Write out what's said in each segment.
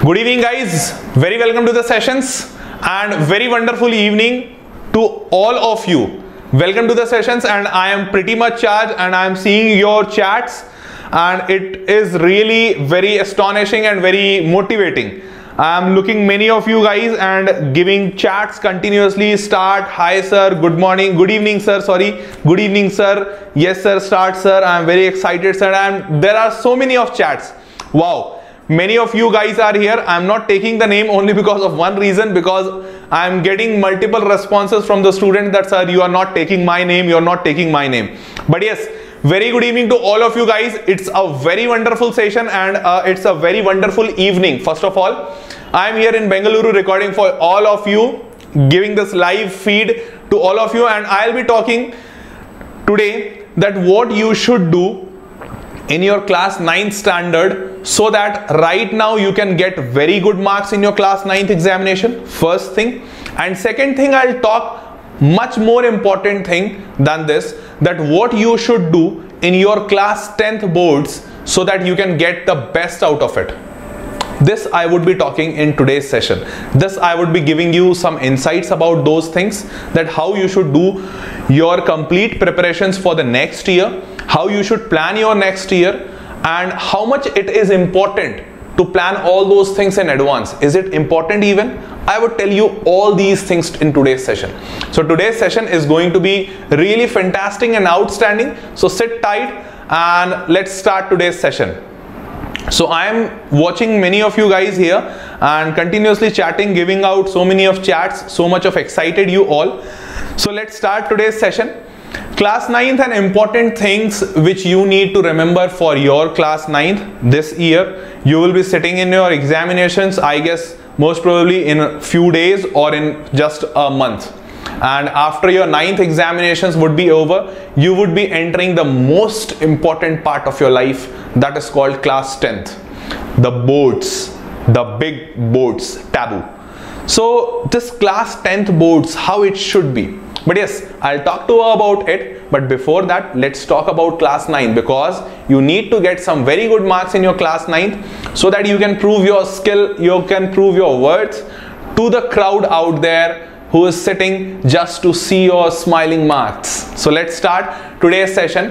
Good evening guys, very welcome to the sessions and very wonderful evening to all of you. Welcome to the sessions and I am pretty much charged and I am seeing your chats and it is really very astonishing and very motivating. I am looking many of you guys and giving chats continuously. Start, hi sir, good morning, good evening sir, sorry, good evening sir, yes sir, start sir, I am very excited sir, and there are so many of chats. Wow. Many of you guys are here. I'm not taking the name only because of one reason, because I'm getting multiple responses from the students that sir, you are not taking my name, you're not taking my name. But yes, very good evening to all of you guys. It's a very wonderful session and it's a very wonderful evening. First of all, I'm here in Bengaluru recording for all of you, giving this live feed to all of you, and I'll be talking today that what you should do in your class 9th standard so that right now you can get very good marks in your class 9th examination, first thing. And second thing, I'll talk much more important thing than this, that what you should do in your class 10th boards so that you can get the best out of it. This I would be talking in today's session. This I would be giving you some insights about those things, that how you should do your complete preparations for the next year, how you should plan your next year, and how much it is important to plan all those things in advance. Is it important even? I would tell you all these things in today's session. So today's session is going to be really fantastic and outstanding. So sit tight and let's start today's session. So I am watching many of you guys here and continuously chatting, giving out so many of chats, so much of excited you all. So let's start today's session. Class 9th and important things which you need to remember for your class 9th this year. You will be sitting in your examinations, I guess most probably in a few days or in just a month. And after your 9th examinations would be over, you would be entering the most important part of your life, that is called class 10th. The boards, the big boards, taboo. So this class 10th boards, how it should be. But yes, I'll talk to you about it. But before that, let's talk about class 9, because you need to get some very good marks in your class 9th so that you can prove your skill, you can prove your worth to the crowd out there who is sitting just to see your smiling marks. So let's start today's session.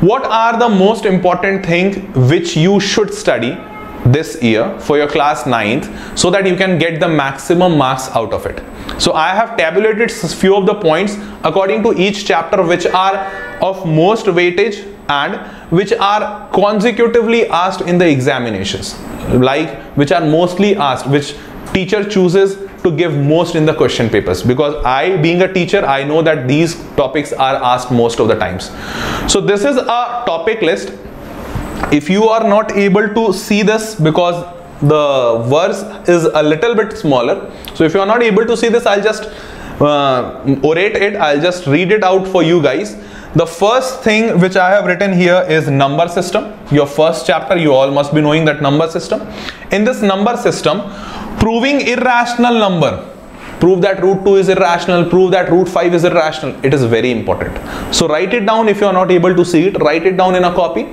What are the most important things which you should study this year for your class 9th so that you can get the maximum marks out of it? So I have tabulated a few of the points according to each chapter which are of most weightage and which are consecutively asked in the examinations, like which are mostly asked, which teacher chooses to give most in the question papers, because I, being a teacher, I know that these topics are asked most of the times. So this is a topic list. If you are not able to see this because the verse is a little bit smaller, so if you are not able to see this, I'll just orate it, I'll just read it out for you guys. The first thing which I have written here is number system. Your first chapter, you all must be knowing that number system. In this number system, proving irrational number, prove that root 2 is irrational, prove that root 5 is irrational. It is very important. So write it down. If you are not able to see it, write it down in a copy.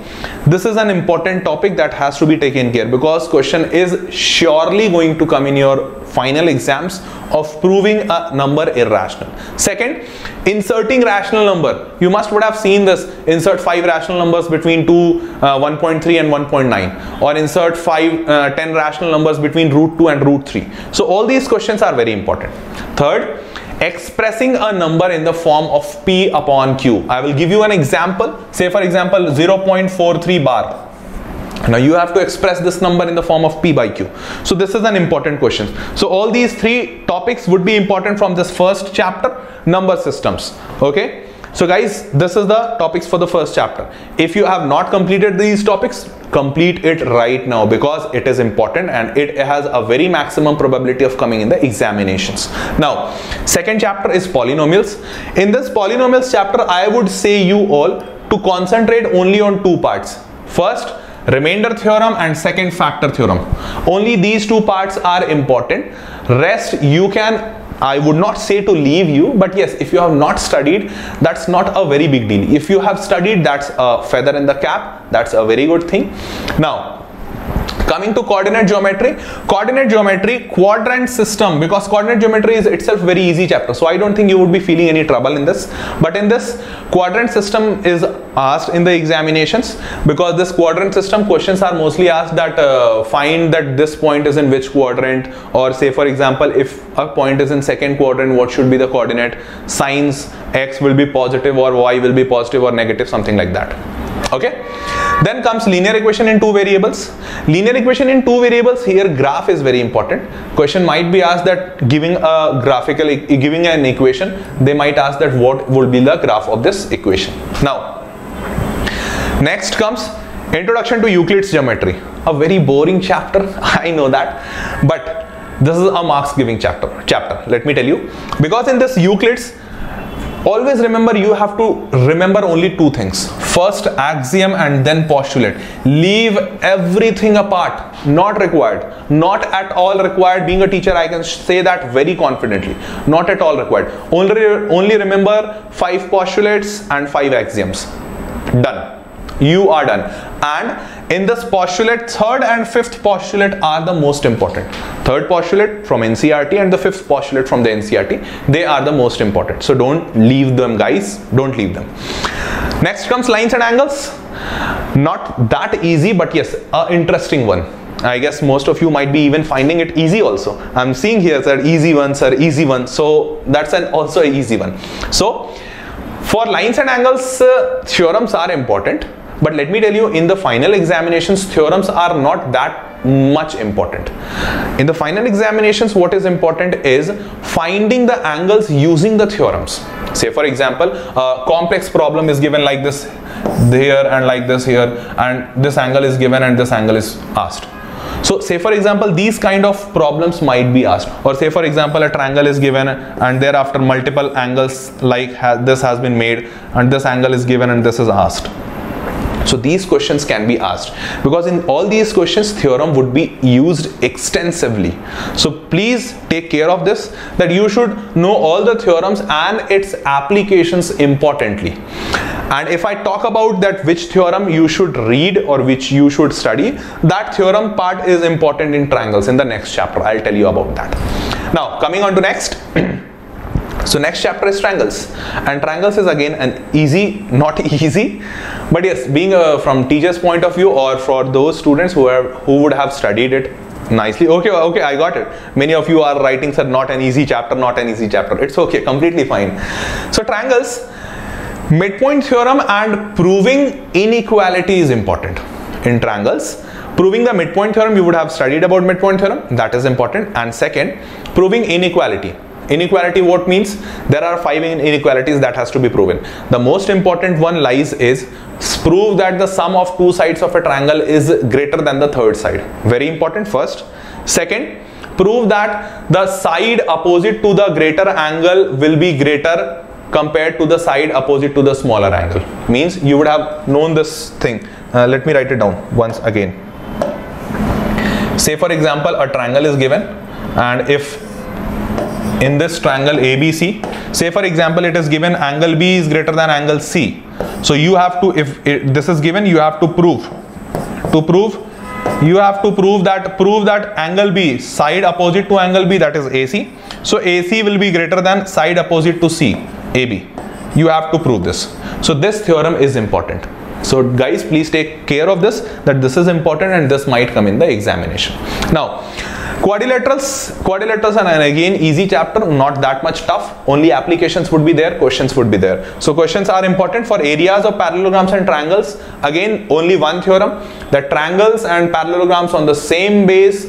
This is an important topic that has to be taken care, because question is surely going to come in your final exams of proving a number irrational. Second, inserting rational number. You must would have seen this. Insert 5 rational numbers between 1.3 and 1.9, or insert 10 rational numbers between root 2 and root 3. So all these questions are very important. Third, expressing a number in the form of P upon Q. I will give you an example. Say for example 0.43 bar. Now you have to express this number in the form of P by Q. So this is an important question. So all these three topics would be important from this first chapter, number systems. Okay. So guys, this is the topics for the first chapter. If you have not completed these topics, complete it right now, because it is important and it has a very maximum probability of coming in the examinations. Now, second chapter is polynomials. In this polynomials chapter, I would say you all to concentrate only on two parts. First, remainder theorem, and second, factor theorem. Only these two parts are important. Rest you can, I would not say to leave you, but yes, if you have not studied, that's not a very big deal. If you have studied, that's a feather in the cap. That's a very good thing. Now, Coming to coordinate geometry, quadrant system, because coordinate geometry is itself very easy chapter, so I don't think you would be feeling any trouble in this. But in this, quadrant system is asked in the examinations, because this quadrant system questions are mostly asked that find that this point is in which quadrant, or say for example if a point is in second quadrant, what should be the coordinate, signs x will be positive or y will be positive or negative, something like that. Okay, then comes linear equation in two variables. Linear equation in two variables, here graph is very important. Question might be asked that giving an equation, they might ask that what would be the graph of this equation. Now next comes introduction to Euclid's geometry, a very boring chapter, I know that, but this is a marks giving chapter. Let me tell you, because in this Euclid's, always remember, you have to remember only two things: first axiom and then postulate. Leave everything apart, not required, not at all required. Being a teacher, I can say that very confidently, not at all required. Only remember 5 postulates and 5 axioms. Done. You are done. And in this postulate, third and fifth postulate are the most important. Third postulate from NCERT and the fifth postulate from the NCERT, they are the most important. So don't leave them, guys. Don't leave them. Next comes lines and angles. Not that easy, but yes, an interesting one. I guess most of you might be even finding it easy also. I'm seeing here, sir, easy one, sir, easy one. So that's also an easy one. So for lines and angles, theorems are important. But let me tell you, in the final examinations, theorems are not that much important. In the final examinations, what is important is finding the angles using the theorems. Say for example, a complex problem is given like this here and like this here, and this angle is given and this angle is asked. So say for example, these kind of problems might be asked. Or say for example, a triangle is given and thereafter multiple angles like this has been made, and this angle is given and this is asked. So these questions can be asked, because in all these questions theorem would be used extensively. So please take care of this, that you should know all the theorems and its applications importantly. And if I talk about that which theorem you should read or which you should study, that theorem part is important in triangles. In the next chapter I'll tell you about that. Now coming on to next. So next chapter is triangles, and triangles is again an easy, not easy, but yes, being from teacher's point of view, or for those students who would have studied it nicely. Okay, I got it. Many of you are writing, sir, not an easy chapter, not an easy chapter. It's okay, completely fine. So triangles, midpoint theorem and proving inequality is important in triangles. Proving the midpoint theorem, you would have studied about midpoint theorem, that is important. And second, proving inequality. Inequality, what means? There are 5 inequalities that has to be proven. The most important one lies is prove that the sum of 2 sides of a triangle is greater than the third side. Very important first. Second, prove that the side opposite to the greater angle will be greater compared to the side opposite to the smaller angle. Means you would have known this thing. Let me write it down once again. Say for example, a triangle is given, and if in this triangle ABC, say for example it is given angle B is greater than angle C. So you have to, if this is given, you have to prove that angle B, side opposite to angle B, that is AC. So AC will be greater than side opposite to C, AB. You have to prove this. So this theorem is important. So guys, please take care of this, that this is important and this might come in the examination. Now quadrilaterals are again easy chapter, not that much tough. Only applications would be there, questions would be there. So questions are important for areas of parallelograms and triangles. Again, only one theorem, that triangles and parallelograms on the same base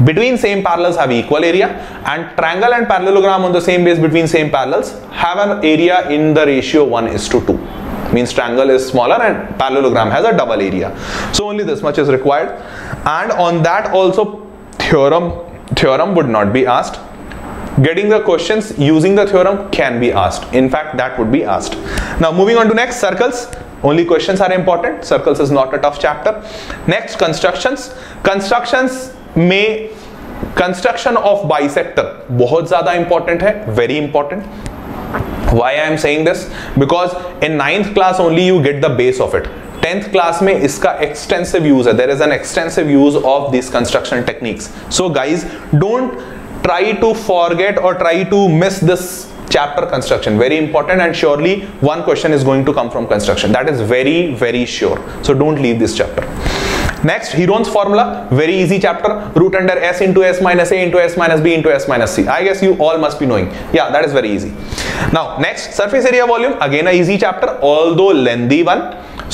between same parallels have equal area, and triangle and parallelogram on the same base between same parallels have an area in the ratio 1:2. Means triangle is smaller and parallelogram has a double area. So only this much is required, and on that also theorem would not be asked. Getting the questions using the theorem can be asked. In fact, that would be asked. Now moving on to next, circles. Only questions are important. Circles is not a tough chapter. Next, constructions. Construction of bisector बहुत ज़्यादा important है, very important. Why I am saying this? Because in 9th class only you get the base of it. 10th class में इसका extensive use है. There is an extensive use of this construction techniques. So guys, don't try to forget or try to miss this chapter construction. Very important, and surely one question is going to come from construction. That is very sure. So don't leave this chapter. Next, Heron's formula, very easy chapter. Root under s into s minus a into s minus b into s minus c. I guess you all must be knowing. Yeah, that is very easy. Now next, surface area volume, again a easy chapter, although lengthy one.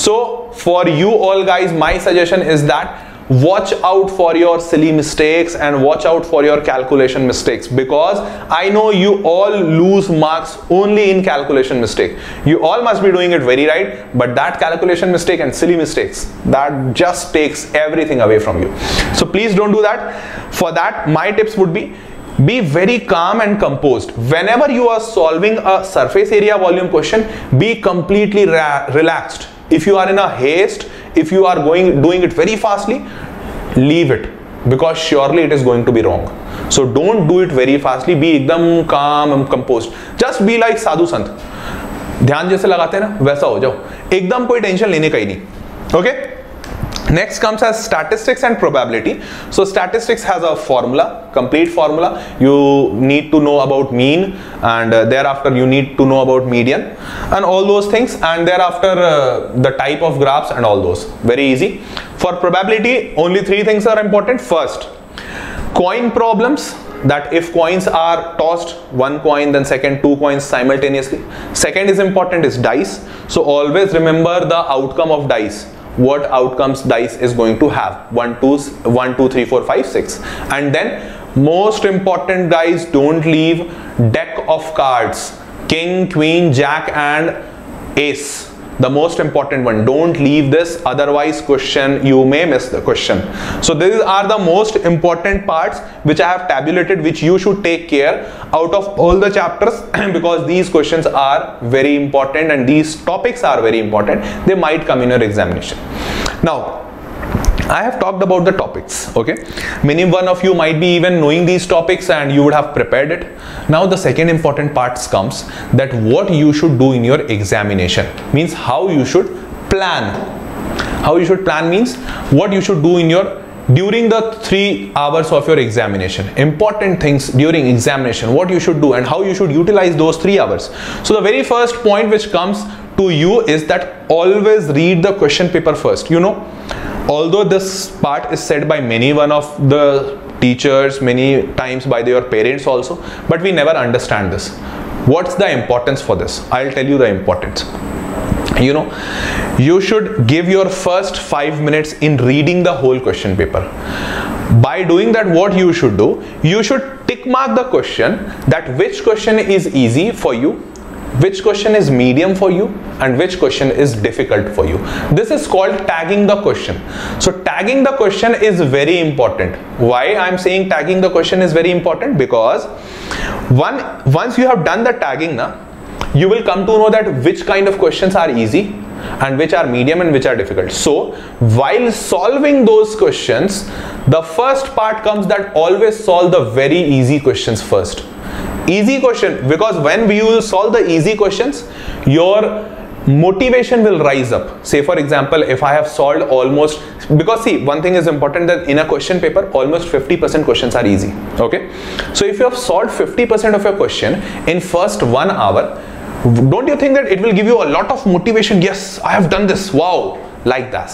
So for you all guys, my suggestion is that watch out for your silly mistakes and watch out for your calculation mistakes, because I know you all lose marks only in calculation mistake. You all must be doing it very right, but that calculation mistake and silly mistakes, that just takes everything away from you. So please don't do that. For that, my tips would be very calm and composed. Whenever you are solving a surface area volume question, be completely relaxed. If you are in a haste, if you are doing it very fastly, leave it, because surely it is going to be wrong. So don't do it very fastly. Be एकदम calm and composed. Just be like साधु संत. ध्यान जैसे लगाते हैं ना, वैसा हो जाओ. एकदम कोई टेंशन लेने का ही नहीं. Okay? Next comes as statistics and probability. So statistics has a formula, complete formula. You need to know about mean, and thereafter you need to know about median and all those things, and thereafter the type of graphs and all those. Very easy. For probability, only 3 things are important. First, coin problems, that if coins are tossed, one coin, then second 2 coins simultaneously. Second is important is dice. So always remember the outcome of dice. What outcomes dice is going to have. 1 2 3 4 5 6. And then most important guys, don't leave deck of cards, king, queen, jack and ace. The most important one, don't leave this, otherwise question, you may miss the question. So these are the most important parts which I have tabulated, which you should take care out of all the chapters because these questions are very important and these topics are very important. They might come in your examination. Now I have talked about the topics, okay? Many one of you might be even knowing these topics and you would have prepared it. Now the second important part comes, that what you should do in your examination, means how you should plan. How you should plan means what you should do in your during the 3 hours of your examination. Important things during examination, what you should do and how you should utilize those 3 hours. So the very first point which comes to you is that always read the question paper first. You know, although this part is said by many one of the teachers, many times by their parents also, but we never understand this. What's the importance for this? I'll tell you the importance. You know, you should give your first 5 minutes in reading the whole question paper. By doing that, what you should do, you should tick mark the question, that which question is easy for you, which question is medium for you, and which question is difficult for you. This is called tagging the question. So tagging the question is very important. Why I'm saying tagging the question is very important? Because once you have done the tagging now, you will come to know that which kind of questions are easy and which are medium and which are difficult. So while solving those questions, the first part comes that always solve the very easy questions first. Easy question, because when we will solve the easy questions, your motivation will rise up. Say for example, if I have solved almost, because see, one thing is important, that in a question paper almost 50% questions are easy. Okay, so if you have solved 50% of your question in first 1 hour, don't you think that it will give you a lot of motivation? Yes, I have done this, wow, like that.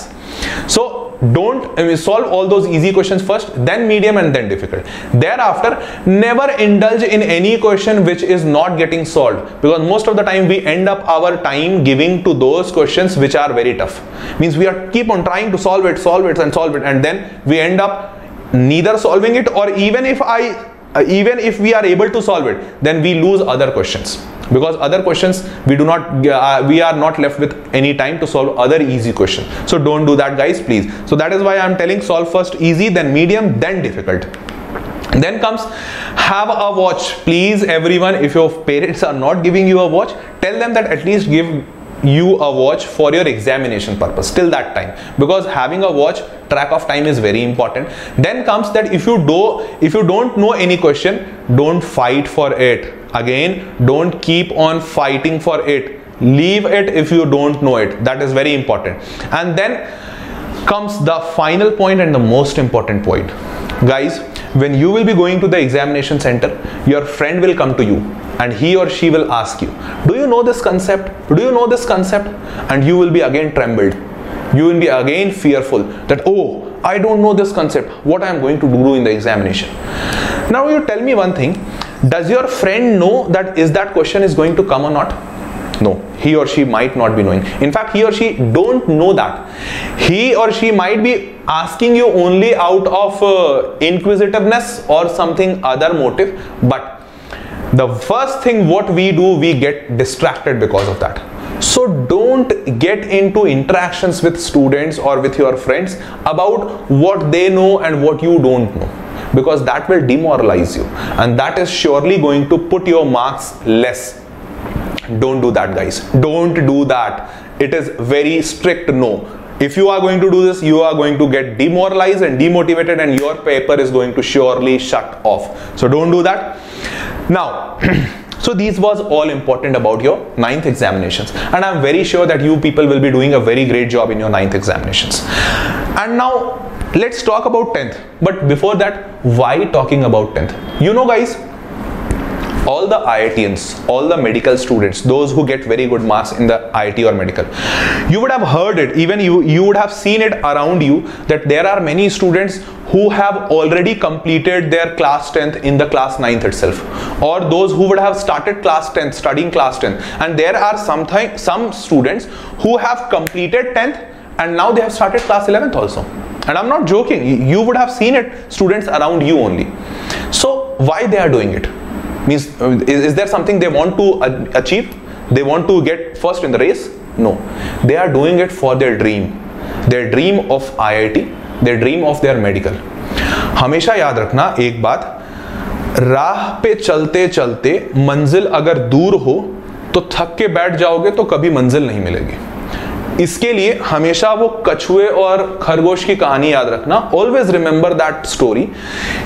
So don't solve all those easy questions first, then medium and then difficult. Thereafter, never indulge in any question which is not getting solved, because most of the time we end up our time giving to those questions which are very tough. Means we are keep on trying to solve it, and then we end up neither solving it, or even if we are able to solve it, then we lose other questions, because other questions we are not left with any time to solve other easy questions. So don't do that, guys, please. So that is why I am telling, solve first easy, then medium, then difficult. Then comes have a watch. Please everyone, if your parents are not giving you a watch, tell them that at least give you a watch for your examination purpose till that time, because having a watch, track of time is very important. Then comes that if you don't know any question, don't fight for it. Again, don't keep on fighting for it. Leave it if you don't know it. That is very important. And then comes the final point and the most important point. Guys, when you will be going to the examination center, your friend will come to you and he or she will ask you, do you know this concept? Do you know this concept? And you will be again trembled. You will be again fearful that, oh, I don't know this concept. What I am going to do in the examination? Now you tell me one thing. Does your friend know that is that question is going to come or not? No, he or she might not be knowing. In fact, he or she don't know that. He or she might be asking you only out of inquisitiveness or something other motive. But the first thing what we do, we get distracted because of that. So don't get into interactions with students or with your friends about what they know and what you don't know, because that will demoralize you and that is surely going to put your marks less. Don't do that, guys. Don't do that. It is very strict no. If you are going to do this, you are going to get demoralized and demotivated and your paper is going to surely shut off. So don't do that. Now, so these was all important about your 9th examinations, and I'm very sure that you people will be doing a very great job in your 9th examinations. And now let's talk about 10th. But before that, why talking about 10th? You know, guys, all the IITians, all the medical students, those who get very good marks in the IIT or medical, you would have heard it, even you would have seen it around you, that there are many students who have already completed their class 10th in the class 9th itself, or those who would have started class 10th, studying class 10th, and there are some students who have completed 10th and now they have started class 11th also. And I'm not joking, you would have seen it, students around you only. So why they are doing it? Means, is there something they want to achieve? They want to get first in the race? No, they are doing it for their dream of IIT, their dream of their medical. हमेशा याद रखना एक बात, राह पे चलते चलते मंजिल अगर दूर हो तो थक के बैठ जाओगे तो कभी मंजिल नहीं मिलेगी। इसके लिए हमेशा वो कछुए और खरगोश की कहानी याद रखना। ऑलवेज रिमेंबर दैट स्टोरी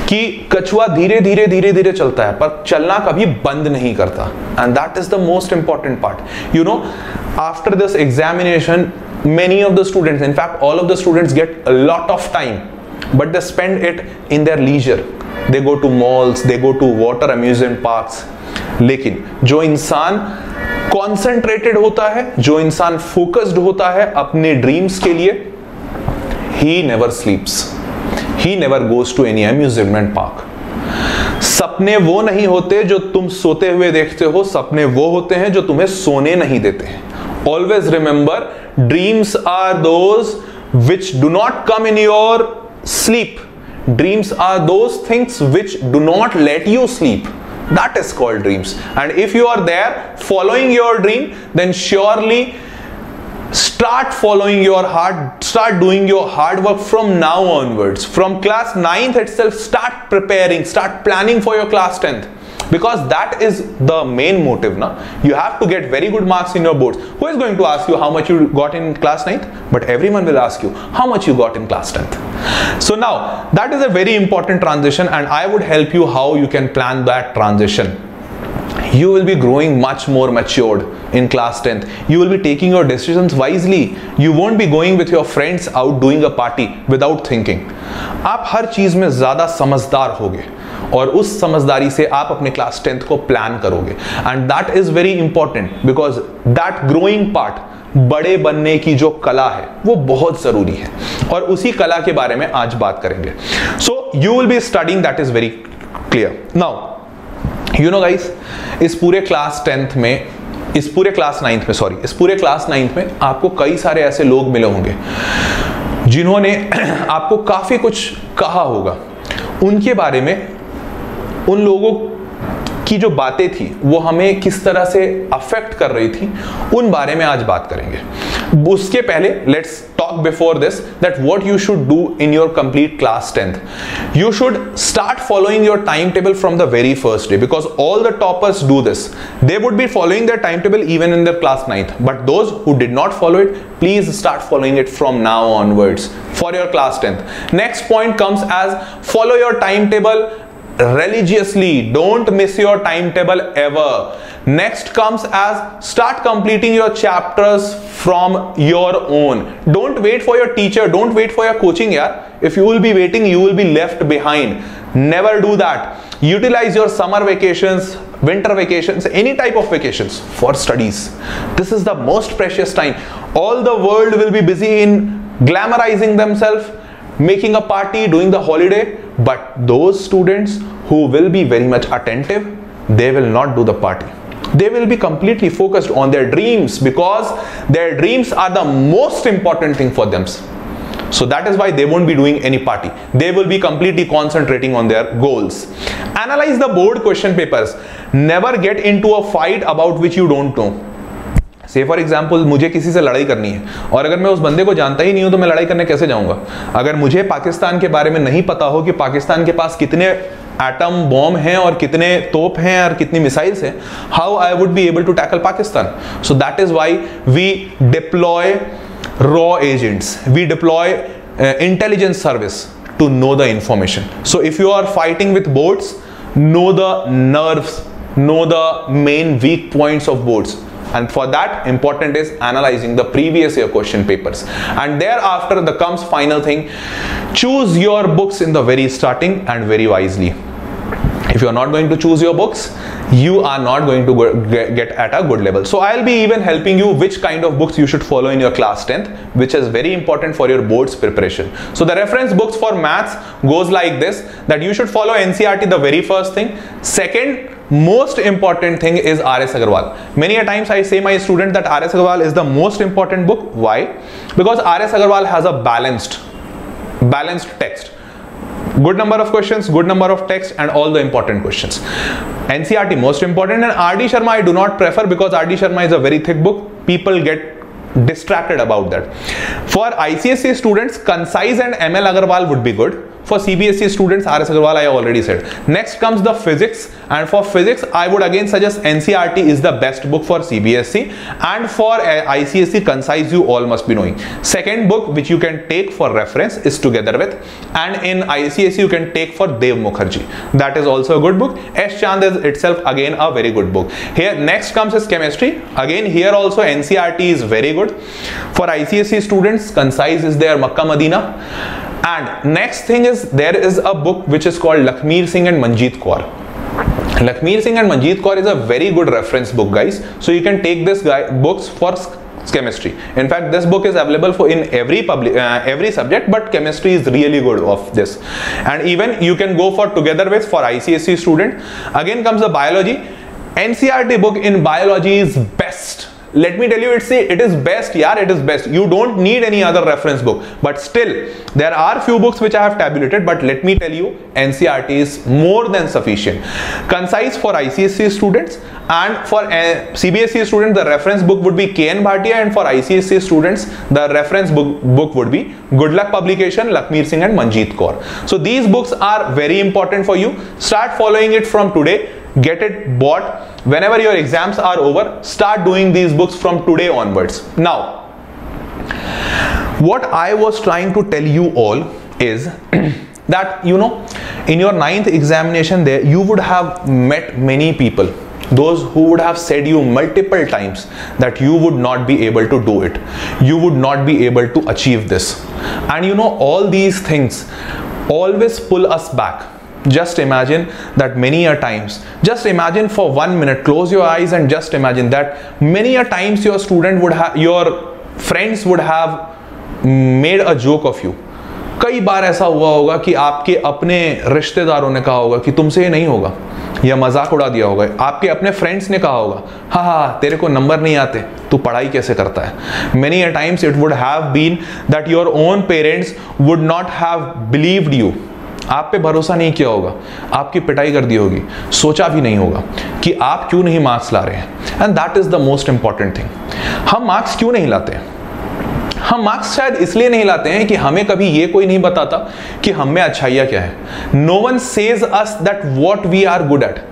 कि कछुआ धीरे धीरे धीरे धीरे चलता है पर चलना कभी बंद नहीं करता। And that is the most important part. You know, after this examination many of the students, in fact all of the students, get a lot of time, but they spend it in their leisure. They go to malls, they go to water amusement parks. लेकिन जो इंसान concentrated होता है, जो इंसान focused होता है अपने ड्रीम्स के लिए, he never sleeps, he never goes to any amusement park. सपने वो नहीं होते जो तुम सोते हुए देखते हो, सपने वो होते हैं जो तुम्हें सोने नहीं देते हैं. Always remember, dreams are those which do not come in your sleep. Dreams are those things which do not let you sleep. That is called dreams. And if you are there following your dream, then surely start following your heart, start doing your hard work from now onwards. From class 9th itself, start preparing, start planning for your class 10th. Because that is the main motive. Now you have to get very good marks in your boards. Who is going to ask you how much you got in class 9th? But everyone will ask you how much you got in class 10th. So now that is a very important transition, and I would help you how you can plan that transition. You will be growing much more matured in class 10th. You will be taking your decisions wisely. You won't be going with your friends out doing a party without thinking. आप हर चीज में ज्यादा समझदार होगे और उस समझदारी से आप अपने क्लास 10th को प्लान करोगे. And that is very important because that growing part, बड़े बनने की जो कला है, वो बहुत जरूरी है और उसी कला के बारे में आज बात करेंगे. So you will be studying, that is very clear. Now you know guys, इस पूरे क्लास 10th में, इस पूरे क्लास 9th में आपको कई सारे ऐसे लोग मिले होंगे जिन्होंने आपको काफी कुछ कहा होगा. उनके बारे में, उन लोगों की जो बातें थी वो हमें किस तरह से अफेक्ट कर रही थी, उन बारे में आज बात करेंगे. उसके पहले let's talk before this that what you should do in your complete class 10th. You should start following your timetable from the very first day, because all the toppers do this. They would be following their timetable even in their class 9th. But those who did not follow it, please start following it from now onwards for your class 10th. Next point comes as follow your timetable religiously. Don't miss your timetable ever. Next comes as start completing your chapters from your own. Don't wait for your teacher, don't wait for your coaching yaar. If you will be waiting, you will be left behind. Never do that. Utilize your summer vacations, winter vacations, any type of vacations for studies. This is the most precious time. All the world will be busy in glamorizing themselves, making a party, doing the holiday, but those students who will be very much attentive, they will not do the party. They will be completely focused on their dreams, because their dreams are the most important thing for them. So that is why they won't be doing any party. They will be completely concentrating on their goals. Analyze the board question papers. Never get into a fight about which you don't know. से for example मुझे किसी से लड़ाई करनी है और अगर मैं उस बंदे को जानता ही नहीं हूं तो मैं लड़ाई करने कैसे जाऊंगा? अगर मुझे पाकिस्तान के बारे में नहीं पता हो कि पाकिस्तान के पास कितने एटम बॉम्ब हैं और कितने तोप हैं और कितनी मिसाइल्स हैं, how I would be able to tackle Pakistan? So that is why we deploy रॉ agents, we deploy intelligence service to know the information. So if you are fighting with boards, know the nerves, know the main weak points of boards. And for that, important is analyzing the previous year question papers. And thereafter the comes final thing. Choose your books in the very starting and very wisely. If you are not going to choose your books, you are not going to get at a good level. So I'll be even helping you which kind of books you should follow in your class 10th, which is very important for your board's preparation. So the reference books for maths goes like this, that you should follow NCERT, the very first thing. Second most important thing is R.S. Agarwal. Many a times I say my student that R.S. Agarwal is the most important book. Why? Because R.S. Agarwal has a balanced text. Good number of questions, good number of text, and all the important questions. NCERT most important, and R.D. Sharma I do not prefer because R.D. Sharma is a very thick book. People get distracted about that. For ICSE students, Concise and ML Agarwal would be good. For CBSE students, R.S. Agarwal I already said. Next comes the physics, and for physics I would again suggest NCERT is the best book for CBSE, and for ICSE Concise you all must be knowing. Second book which you can take for reference is Together With, and in ICSE you can take for Dev Mukherjee. That is also a good book. S. Chand is itself again a very good book. Here next comes is chemistry. Again here also NCERT is very good. For ICSE students, Concise is there, Makkah Madina. And next thing is there is a book which is called Lakhmeer Singh and Manjeet Kaur. Lakhmeer Singh and Manjeet Kaur is a very good reference book, guys. So you can take this books for chemistry. In fact, this book is available for in every subject, but chemistry is really good of this. And even you can go for Together With for ICSE student. Again comes the biology. NCERT book in biology is best. Let me tell you, it is best, yeah, it is best. You don't need any other reference book, but still there are few books which I have tabulated, but let me tell you, NCERT is more than sufficient. Concise for ICSE students, and for CBSE students the reference book would be KN Bhatia, and for ICSE students the reference book would be Good Luck Publication, Lakhmeer Singh and Manjeet Kaur. So these books are very important for you. Start following it from today. Get it bought. Whenever your exams are over, start doing these books from today onwards. Now, what I was trying to tell you all is that, you know, in your 9th examination there, you would have met many people, those who would have said you multiple times that you would not be able to do it. You would not be able to achieve this. And you know, all these things always pull us back. Just imagine that many a times, just imagine for 1 minute, close your eyes and just imagine that many a times your student would have, your friends would have made a joke of you. कई बार ऐसा हुआ होगा कि आपके अपने रिश्तेदारों ने कहा होगा कि तुमसे ये नहीं होगा, या मजाक उड़ा दिया होगा. आपके अपने फ्रेंड्स ने कहा होगा, हाँ हाँ तेरे को नंबर नहीं आते, तू पढ़ाई कैसे करता है. Many a times it would have been that your own parents would not have believed you. आप पे भरोसा नहीं किया होगा, आपकी पिटाई कर दी होगी, सोचा भी नहीं होगा कि आप क्यों नहीं मार्क्स ला रहे हैं. And that is the most important thing. हम मार्क्स क्यों नहीं लाते हैं? हम मार्क्स शायद इसलिए नहीं लाते हैं कि हमें कभी ये कोई नहीं बताता कि हम में अच्छाइयाँ क्या है. No one says us that what we are good at.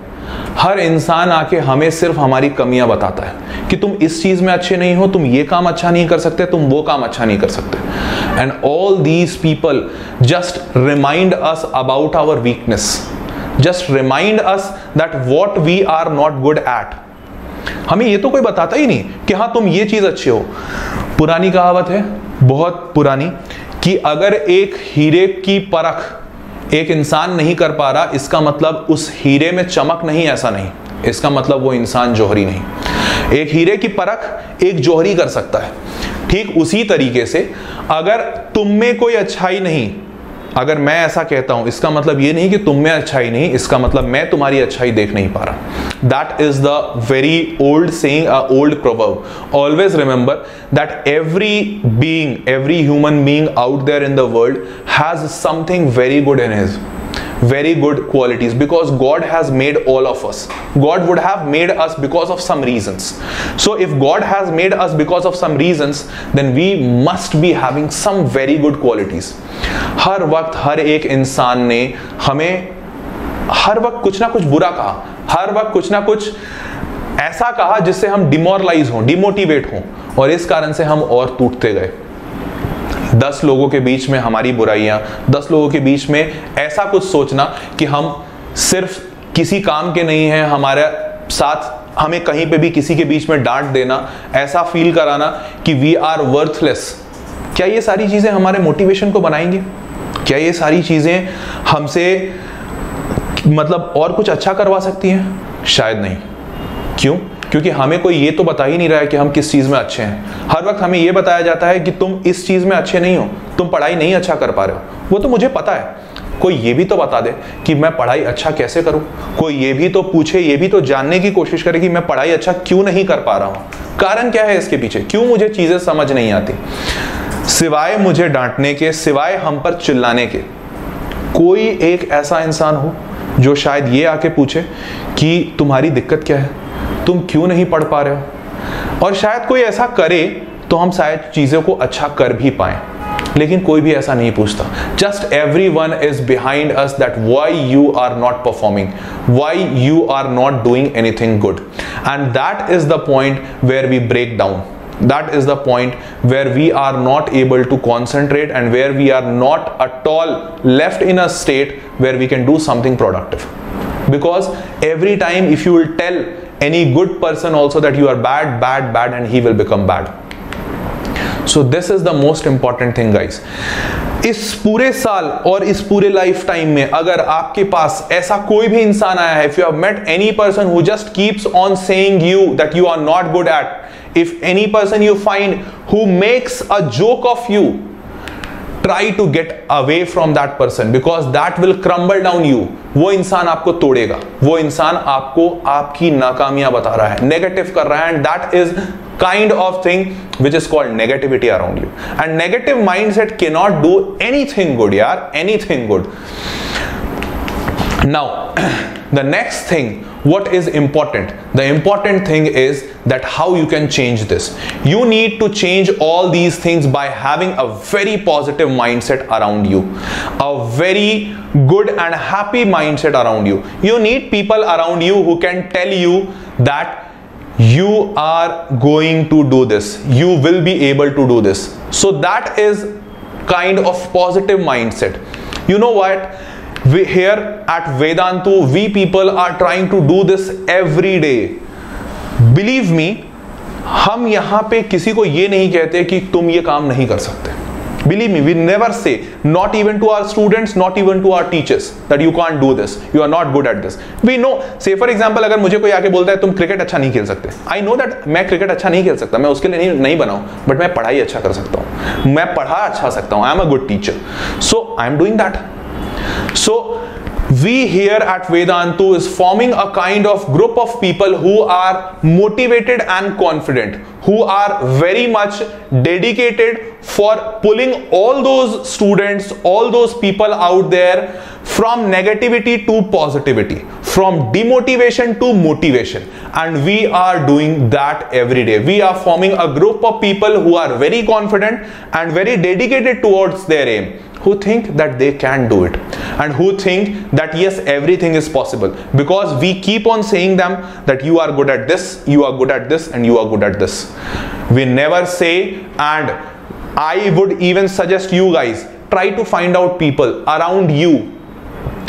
हर इंसान आके हमें सिर्फ हमारी कमियां बताता है कि तुम इस चीज में अच्छे नहीं हो, तुम ये काम अच्छा नहीं कर सकते, तुम वो काम अच्छा नहीं कर सकते. And all these people just remind us about our weakness, just remind us that what we are not good at. हमें ये तो कोई बताता ही नहीं कि हाँ तुम ये चीज अच्छे हो। पुरानी कहावत है, बहुत पुरानी, कि अगर एक हीरे की परख एक इंसान नहीं कर पा रहा, इसका मतलब उस हीरे में चमक नहीं, ऐसा नहीं, इसका मतलब वो इंसान जौहरी नहीं। एक हीरे की परख एक जौहरी कर सकता है। ठीक उसी तरीके से अगर तुम में कोई अच्छाई नहीं, अगर मैं ऐसा कहता हूं, इसका मतलब ये नहीं कि तुम में अच्छाई नहीं, इसका मतलब मैं तुम्हारी अच्छाई देख नहीं पा रहा। That is the very old saying, a old proverb. Always remember that every being, every human being out there in the world has something very good in his, very good qualities, because God has made all of us. God would have made us because of some reasons. So if God has made us because of some reasons, then we must be having some very good qualities. हर वक्त हर एक इंसान ने हमें हर वक्त कुछ ना कुछ बुरा कहा, हर वक्त कुछ ना कुछ ऐसा कहा जिससे हम डिमोरलाइज हों, डिमोटिवेट हों, और इस कारण से हम और टूटते गए। 10 लोगों के बीच में हमारी बुराइयां, 10 लोगों के बीच में ऐसा कुछ सोचना कि हम सिर्फ किसी काम के नहीं हैं, हमारे साथ हमें कहीं पे भी किसी के बीच में डांट देना, ऐसा फील कराना कि वी आर वर्थलेस। क्या ये सारी चीजें हमारे मोटिवेशन को बनाएंगी? क्या ये सारी चीजें हमसे मतलब और कुछ अच्छा करवा सकती हैं? शायद नहीं। क्यों? क्योंकि हमें कोई ये तो बता ही नहीं रहा है कि हम किस चीज में अच्छे हैं। हर वक्त हमें ये बताया जाता है कि तुम इस चीज में अच्छे नहीं हो, तुम पढ़ाई नहीं अच्छा कर पा रहे हो। वो तो मुझे पता है, कोई ये भी तो बता दे कि मैं पढ़ाई अच्छा कैसे करूं, कोई ये भी तो पूछे, ये भी तो जानने की कोशिश करे कि मैं पढ़ाई अच्छा क्यों नहीं कर पा रहा हूं, कारण क्या है इसके पीछे, क्यों मुझे चीजें समझ नहीं आती। सिवाय मुझे डांटने के, सिवाय हम पर चिल्लाने के, कोई एक ऐसा इंसान हो जो शायद ये आके पूछे कि तुम्हारी दिक्कत क्या है, तुम क्यों नहीं पढ़ पा रहे हो, और शायद कोई ऐसा करे तो हम शायद चीजों को अच्छा कर भी पाएं। लेकिन कोई भी ऐसा नहीं पूछता। Just everyone is behind us that why you are not performing, why you are not doing anything good, and that is the point where we break down. That is the point where we are not able to concentrate and where we are not at all left in a state where we can do something productive. Because every time if you will tell any good person also that you are bad, bad, bad, and he will become bad. So this is the most important thing, guys. इस पूरे साल और इस पूरे life time में अगर आपके पास ऐसा कोई भी इंसान आया है, if you have met any person who just keeps on saying you that you are not good at, if any person you find who makes a joke of you, try to get away from that person, because that will crumble down you. वो इंसान आपको तोड़ेगा, वो इंसान आपको आपकी नाकामियां बता रहा है, नेगेटिव कर रहा है, and that is kind of thing which is called negativity around you. And negative mindset cannot do anything good, yaar, anything good. Now the next thing, what is important, the important thing is that how you can change this. You need to change all these things by having a very positive mindset around you, a very good and happy mindset around you. You need people around you who can tell you that you are going to do this, you will be able to do this. So that is kind of positive mindset. You know what, we here at Vedantu, we people are trying to do this every day. Believe me, हम यहाँ पे किसी को ये नहीं कहते कि तुम ये काम नहीं कर सकते. Believe me, we never say, not even to our students, not even to our teachers, that you can't do this, you are not good at this. We know, say for example, अगर मुझे कोई आके बोलता है तुम cricket अच्छा नहीं खेल सकते, I know that मैं क्रिकेट अच्छा नहीं खेल सकता, मैं उसके लिए नहीं बना हूँ, but मैं पढ़ाई अच्छा कर सकता हूँ, मैं पढ़ा अच्छा सकता हूँ, I am a good teacher, so I am doing that. So we here at Vedantu is forming a kind of group of people who are motivated and confident, who are very much dedicated for pulling all those students, all those people out there from negativity to positivity, from demotivation to motivation, and we are doing that every day. We are forming a group of people who are very confident and very dedicated towards their aim, who think that they can do it, and who think that yes, everything is possible, because we keep on saying them that you are good at this, you are good at this, and you are good at this. We never say, and I would even suggest you guys, try to find out people around you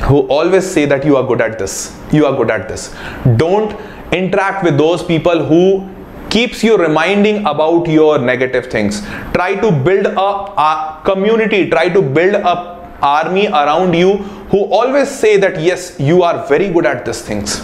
who always say that you are good at this, you are good at this. Don't interact with those people who keeps you reminding about your negative things. Try to build a community, try to build a army around you who always say that yes, you are very good at these things.